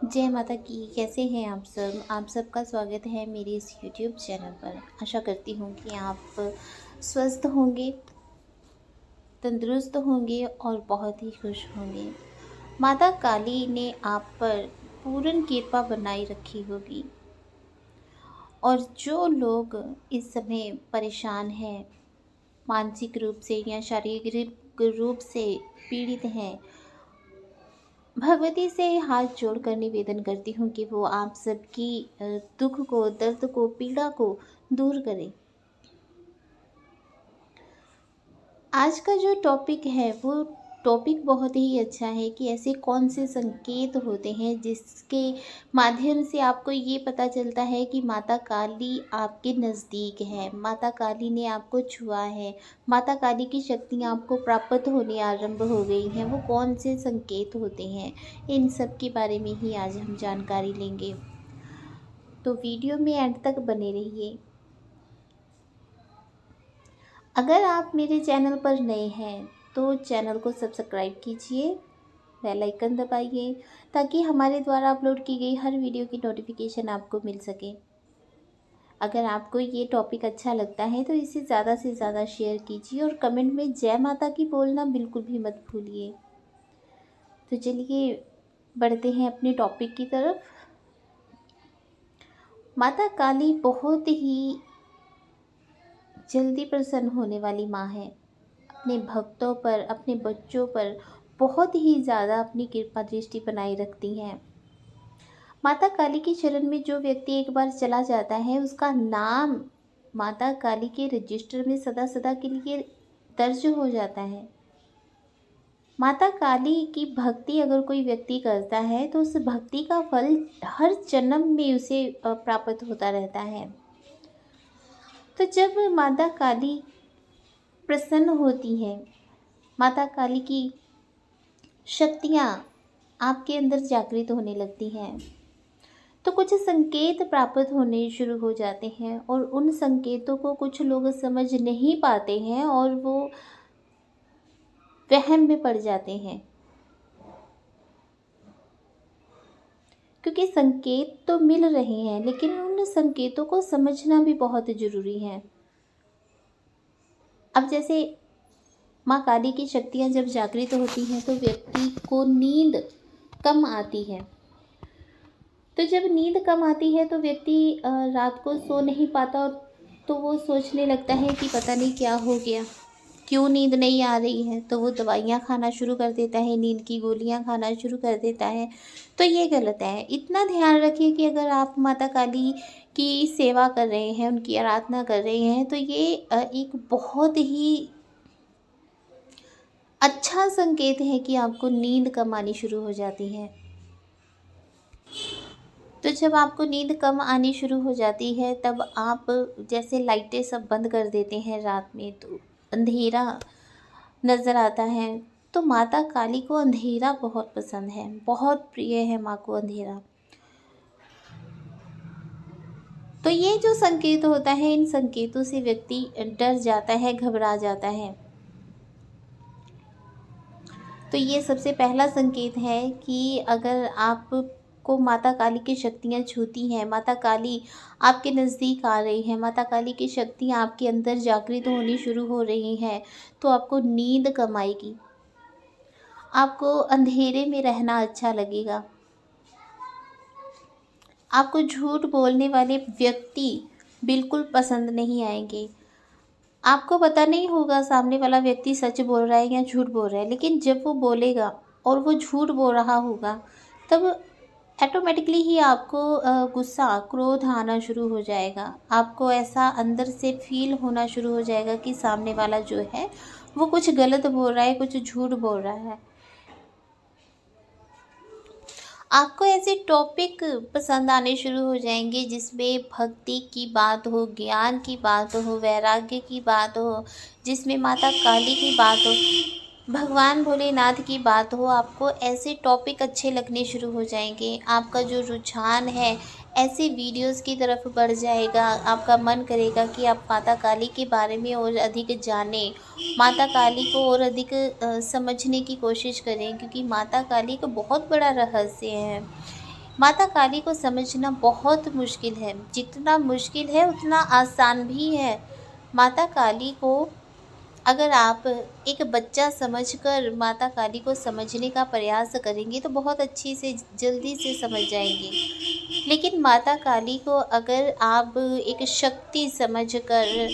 जय माता की। कैसे हैं आप सब? आप सबका स्वागत है मेरे इस यूट्यूब चैनल पर। आशा करती हूँ कि आप स्वस्थ होंगे, तंदुरुस्त होंगे और बहुत ही खुश होंगे। माता काली ने आप पर पूर्ण कृपा बनाई रखी होगी। और जो लोग इस समय परेशान हैं, मानसिक रूप से या शारीरिक रूप से पीड़ित हैं, भगवती से हाथ जोड़कर निवेदन करती हूँ कि वो आप सबकी दुख को, दर्द को, पीड़ा को दूर करें। आज का जो टॉपिक है वो टॉपिक बहुत ही अच्छा है कि ऐसे कौन से संकेत होते हैं जिसके माध्यम से आपको ये पता चलता है कि माता काली आपके नज़दीक है, माता काली ने आपको छुआ है, माता काली की शक्तियाँ आपको प्राप्त होने आरंभ हो गई हैं। वो कौन से संकेत होते हैं, इन सब के बारे में ही आज हम जानकारी लेंगे। तो वीडियो में एंड तक बने रहिए। अगर आप मेरे चैनल पर नए हैं तो चैनल को सब्सक्राइब कीजिए, बेल आइकन दबाइए ताकि हमारे द्वारा अपलोड की गई हर वीडियो की नोटिफिकेशन आपको मिल सके। अगर आपको ये टॉपिक अच्छा लगता है तो इसे ज़्यादा से ज़्यादा शेयर कीजिए और कमेंट में जय माता की बोलना बिल्कुल भी मत भूलिए। तो चलिए बढ़ते हैं अपने टॉपिक की तरफ। माता काली बहुत ही जल्दी प्रसन्न होने वाली माँ है। अपने भक्तों पर, अपने बच्चों पर बहुत ही ज़्यादा अपनी कृपा दृष्टि बनाए रखती हैं। माता काली की शरण में जो व्यक्ति एक बार चला जाता है, उसका नाम माता काली के रजिस्टर में सदा सदा के लिए दर्ज हो जाता है। माता काली की भक्ति अगर कोई व्यक्ति करता है तो उस भक्ति का फल हर जन्म में उसे प्राप्त होता रहता है। तो जब माता काली प्रसन्न होती हैं, माता काली की शक्तियाँ आपके अंदर जागृत होने लगती हैं, तो कुछ संकेत प्राप्त होने शुरू हो जाते हैं और उन संकेतों को कुछ लोग समझ नहीं पाते हैं और वो वहम में पड़ जाते हैं, क्योंकि संकेत तो मिल रहे हैं लेकिन उन संकेतों को समझना भी बहुत ज़रूरी है। अब जैसे माँ काली की शक्तियाँ जब जागृत होती हैं तो व्यक्ति को नींद कम आती है। तो जब नींद कम आती है तो व्यक्ति रात को सो नहीं पाता और तो वो सोचने लगता है कि पता नहीं क्या हो गया, क्यों नींद नहीं आ रही है। तो वो दवाइयाँ खाना शुरू कर देता है, नींद की गोलियाँ खाना शुरू कर देता है। तो ये गलत है। इतना ध्यान रखिए कि अगर आप माता काली की सेवा कर रहे हैं, उनकी आराधना कर रहे हैं, तो ये एक बहुत ही अच्छा संकेत है कि आपको नींद कम आनी शुरू हो जाती है। तो जब आपको नींद कम आनी शुरू हो जाती है तब आप जैसे लाइटें सब बंद कर देते हैं रात में, तो अंधेरा नज़र आता है। तो माता काली को अंधेरा बहुत पसंद है, बहुत प्रिय है माँ को अंधेरा। तो ये जो संकेत होता है, इन संकेतों से व्यक्ति डर जाता है, घबरा जाता है। तो ये सबसे पहला संकेत है कि अगर आपको माता काली की शक्तियाँ छूती हैं, माता काली आपके नज़दीक आ रही हैं, माता काली की शक्तियाँ आपके अंदर जागृत होनी शुरू हो रही हैं, तो आपको नींद कम आएगी, आपको अंधेरे में रहना अच्छा लगेगा, आपको झूठ बोलने वाले व्यक्ति बिल्कुल पसंद नहीं आएंगे। आपको पता नहीं होगा सामने वाला व्यक्ति सच बोल रहा है या झूठ बोल रहा है, लेकिन जब वो बोलेगा और वो झूठ बोल रहा होगा तब ऑटोमेटिकली ही आपको गुस्सा, क्रोध आना शुरू हो जाएगा। आपको ऐसा अंदर से फील होना शुरू हो जाएगा कि सामने वाला जो है वो कुछ गलत बोल रहा है, कुछ झूठ बोल रहा है। आपको ऐसे टॉपिक पसंद आने शुरू हो जाएंगे जिसमें भक्ति की बात हो, ज्ञान की बात हो, वैराग्य की बात हो, जिसमें माता काली की बात हो, भगवान भोलेनाथ की बात हो। आपको ऐसे टॉपिक अच्छे लगने शुरू हो जाएंगे। आपका जो रुझान है ऐसे वीडियोस की तरफ बढ़ जाएगा। आपका मन करेगा कि आप माता काली के बारे में और अधिक जानें, माता काली को और अधिक समझने की कोशिश करें, क्योंकि माता काली का बहुत बड़ा रहस्य है। माता काली को समझना बहुत मुश्किल है, जितना मुश्किल है उतना आसान भी है। माता काली को अगर आप एक बच्चा समझकर माता काली को समझने का प्रयास करेंगे तो बहुत अच्छी से जल्दी से समझ जाएंगे। लेकिन माता काली को अगर आप एक शक्ति समझकर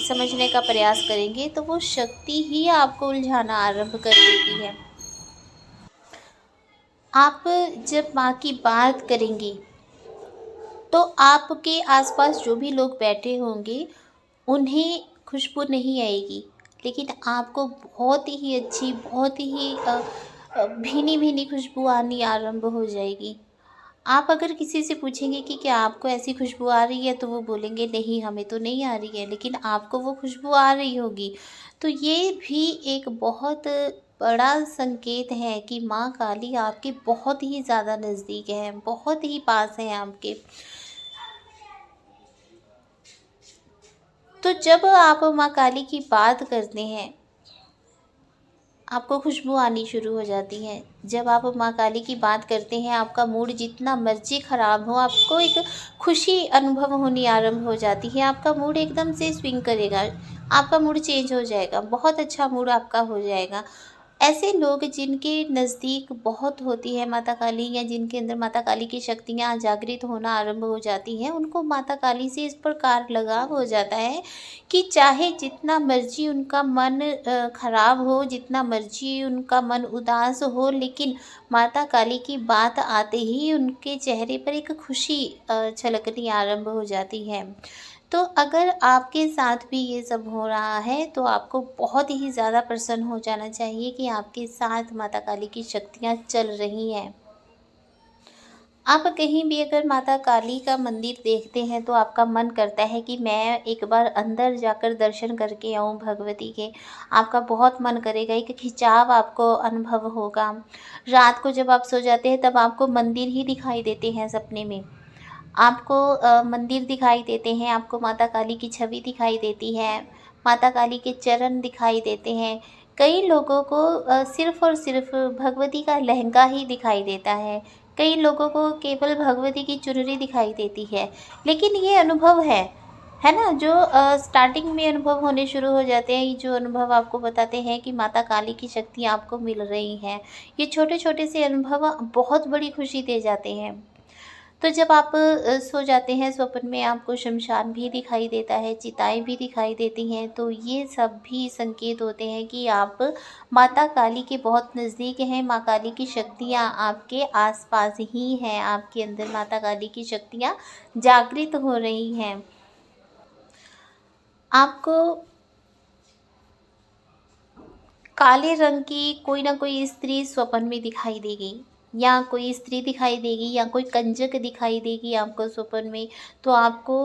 समझने का प्रयास करेंगे तो वो शक्ति ही आपको उलझाना आरंभ कर देती है। आप जब माँ की बात करेंगे तो आपके आसपास जो भी लोग बैठे होंगे उन्हें खुशबू नहीं आएगी, लेकिन आपको बहुत ही अच्छी, बहुत ही भीनी-भीनी खुशबू आनी आरंभ हो जाएगी। आप अगर किसी से पूछेंगे कि क्या आपको ऐसी खुशबू आ रही है, तो वो बोलेंगे नहीं हमें तो नहीं आ रही है, लेकिन आपको वो खुशबू आ रही होगी। तो ये भी एक बहुत बड़ा संकेत है कि माँ काली आपके बहुत ही ज़्यादा नज़दीक हैं, बहुत ही पास हैं आपके। तो जब आप माँ काली की बात करते हैं, आपको खुशबू आनी शुरू हो जाती है। जब आप माँ काली की बात करते हैं, आपका मूड जितना मर्ज़ी ख़राब हो, आपको एक खुशी अनुभव होनी आरंभ हो जाती है। आपका मूड एकदम से स्विंग करेगा, आपका मूड चेंज हो जाएगा, बहुत अच्छा मूड आपका हो जाएगा। ऐसे लोग जिनके नज़दीक बहुत होती है माता काली, या जिनके अंदर माता काली की शक्तियाँ जागृत होना आरंभ हो जाती हैं, उनको माता काली से इस प्रकार लगाव हो जाता है कि चाहे जितना मर्जी उनका मन खराब हो, जितना मर्जी उनका मन उदास हो, लेकिन माता काली की बात आते ही उनके चेहरे पर एक खुशी छलकनी आरंभ हो जाती है। तो अगर आपके साथ भी ये सब हो रहा है तो आपको बहुत ही ज़्यादा प्रसन्न हो जाना चाहिए कि आपके साथ माता काली की शक्तियाँ चल रही हैं। आप कहीं भी अगर माता काली का मंदिर देखते हैं तो आपका मन करता है कि मैं एक बार अंदर जाकर दर्शन करके आऊँ भगवती के। आपका बहुत मन करेगा, एक खिंचाव आपको अनुभव होगा। रात को जब आप सो जाते हैं तब आपको मंदिर ही दिखाई देते हैं सपने में। आपको मंदिर दिखाई देते हैं, आपको माता काली की छवि दिखाई देती है, माता काली के चरण दिखाई देते हैं। कई लोगों को सिर्फ़ और सिर्फ़ भगवती का लहंगा ही दिखाई देता है। कई लोगों को केवल भगवती की चुनरी दिखाई देती है। लेकिन ये अनुभव है ना? जो स्टार्टिंग में अनुभव होने शुरू हो जाते हैं, ये जो अनुभव आपको बताते हैं कि माता काली की शक्ति आपको मिल रही हैं। ये छोटे-छोटे से अनुभव बहुत बड़ी खुशी दे जाते हैं। तो जब आप सो जाते हैं, स्वप्न में आपको शमशान भी दिखाई देता है, चिताएँ भी दिखाई देती हैं, तो ये सब भी संकेत होते हैं कि आप माता काली के बहुत नज़दीक हैं। माँ काली की शक्तियाँ आपके आस-पास ही हैं, आपके अंदर माता काली की शक्तियाँ जागृत हो रही हैं। आपको काले रंग की कोई ना कोई स्त्री स्वप्न में दिखाई देगी, या कोई स्त्री दिखाई देगी, या कोई कंजक दिखाई देगी आपको स्वप्न में। तो आपको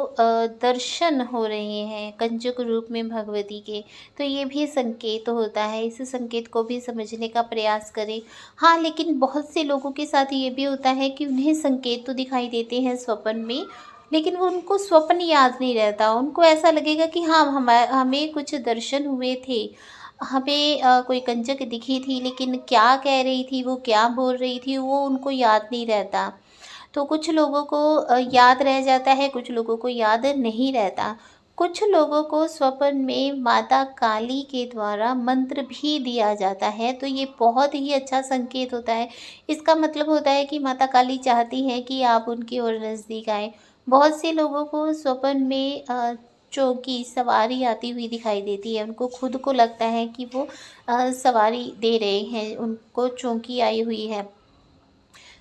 दर्शन हो रहे हैं कंजक रूप में भगवती के। तो ये भी संकेत होता है, इस संकेत को भी समझने का प्रयास करें। हाँ, लेकिन बहुत से लोगों के साथ ये भी होता है कि उन्हें संकेत तो दिखाई देते हैं स्वप्न में, लेकिन वो उनको स्वप्न याद नहीं रहता। उनको ऐसा लगेगा कि हाँ, हमें कुछ दर्शन हुए थे, हमें कोई कंजक दिखी थी, लेकिन क्या कह रही थी, वो क्या बोल रही थी, वो उनको याद नहीं रहता। तो कुछ लोगों को याद रह जाता है, कुछ लोगों को याद नहीं रहता। कुछ लोगों को स्वप्न में माता काली के द्वारा मंत्र भी दिया जाता है, तो ये बहुत ही अच्छा संकेत होता है। इसका मतलब होता है कि माता काली चाहती हैं कि आप उनकी ओर नज़दीक आएँ। बहुत से लोगों को स्वप्न में चौकी सवारी आती हुई दिखाई देती है। उनको खुद को लगता है कि वो सवारी दे रहे हैं, उनको चौकी आई हुई है।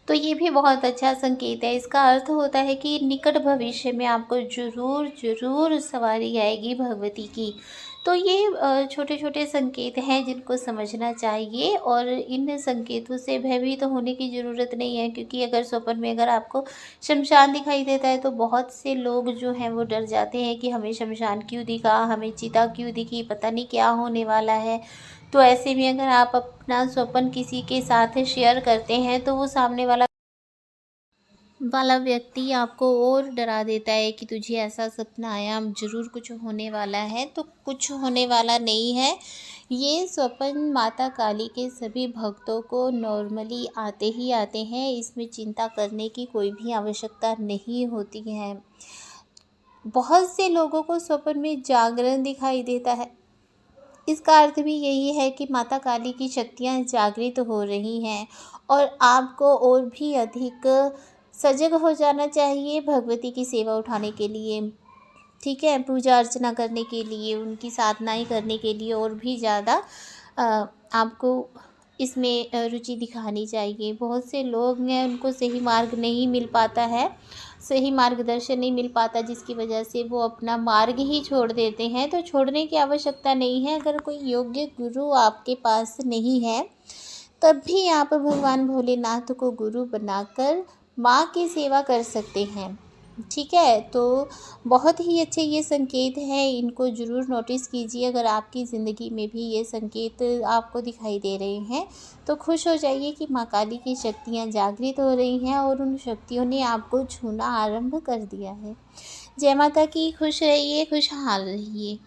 तो ये भी बहुत अच्छा संकेत है। इसका अर्थ होता है कि निकट भविष्य में आपको ज़रूर सवारी आएगी भगवती की। तो ये छोटे-छोटे संकेत हैं जिनको समझना चाहिए, और इन संकेतों से भयभीत तो होने की ज़रूरत नहीं है, क्योंकि अगर स्वप्न में अगर आपको शमशान दिखाई देता है तो बहुत से लोग जो हैं वो डर जाते हैं कि हमें शमशान क्यों दिखा, हमें चिता क्यों दिखी, पता नहीं क्या होने वाला है। तो ऐसे में अगर आप अपना स्वप्न किसी के साथ शेयर करते हैं तो वो सामने वाला व्यक्ति आपको और डरा देता है कि तुझे ऐसा सपना आया, ज़रूर कुछ होने वाला है। तो कुछ होने वाला नहीं है, ये स्वप्न माता काली के सभी भक्तों को नॉर्मली आते ही आते हैं, इसमें चिंता करने की कोई भी आवश्यकता नहीं होती है। बहुत से लोगों को स्वप्न में जागरण दिखाई देता है। इसका अर्थ भी यही है कि माता काली की शक्तियाँ जागृत हो रही हैं और आपको और भी अधिक सजग हो जाना चाहिए भगवती की सेवा उठाने के लिए। ठीक है? पूजा अर्चना करने के लिए, उनकी साधनाएँ करने के लिए और भी ज़्यादा आपको इसमें रुचि दिखानी चाहिए। बहुत से लोग हैं उनको सही मार्ग नहीं मिल पाता है, सही मार्गदर्शन नहीं मिल पाता, जिसकी वजह से वो अपना मार्ग ही छोड़ देते हैं। तो छोड़ने की आवश्यकता नहीं है। अगर कोई योग्य गुरु आपके पास नहीं है, तब भी आप भगवान भोलेनाथ को गुरु बनाकर माँ की सेवा कर सकते हैं। ठीक है? तो बहुत ही अच्छे ये संकेत हैं, इनको ज़रूर नोटिस कीजिए। अगर आपकी ज़िंदगी में भी ये संकेत आपको दिखाई दे रहे हैं, तो खुश हो जाइए कि माँ काली की शक्तियाँ जागृत हो रही हैं और उन शक्तियों ने आपको छूना आरंभ कर दिया है। जय माता की। खुश रहिए, खुशहाल रहिए।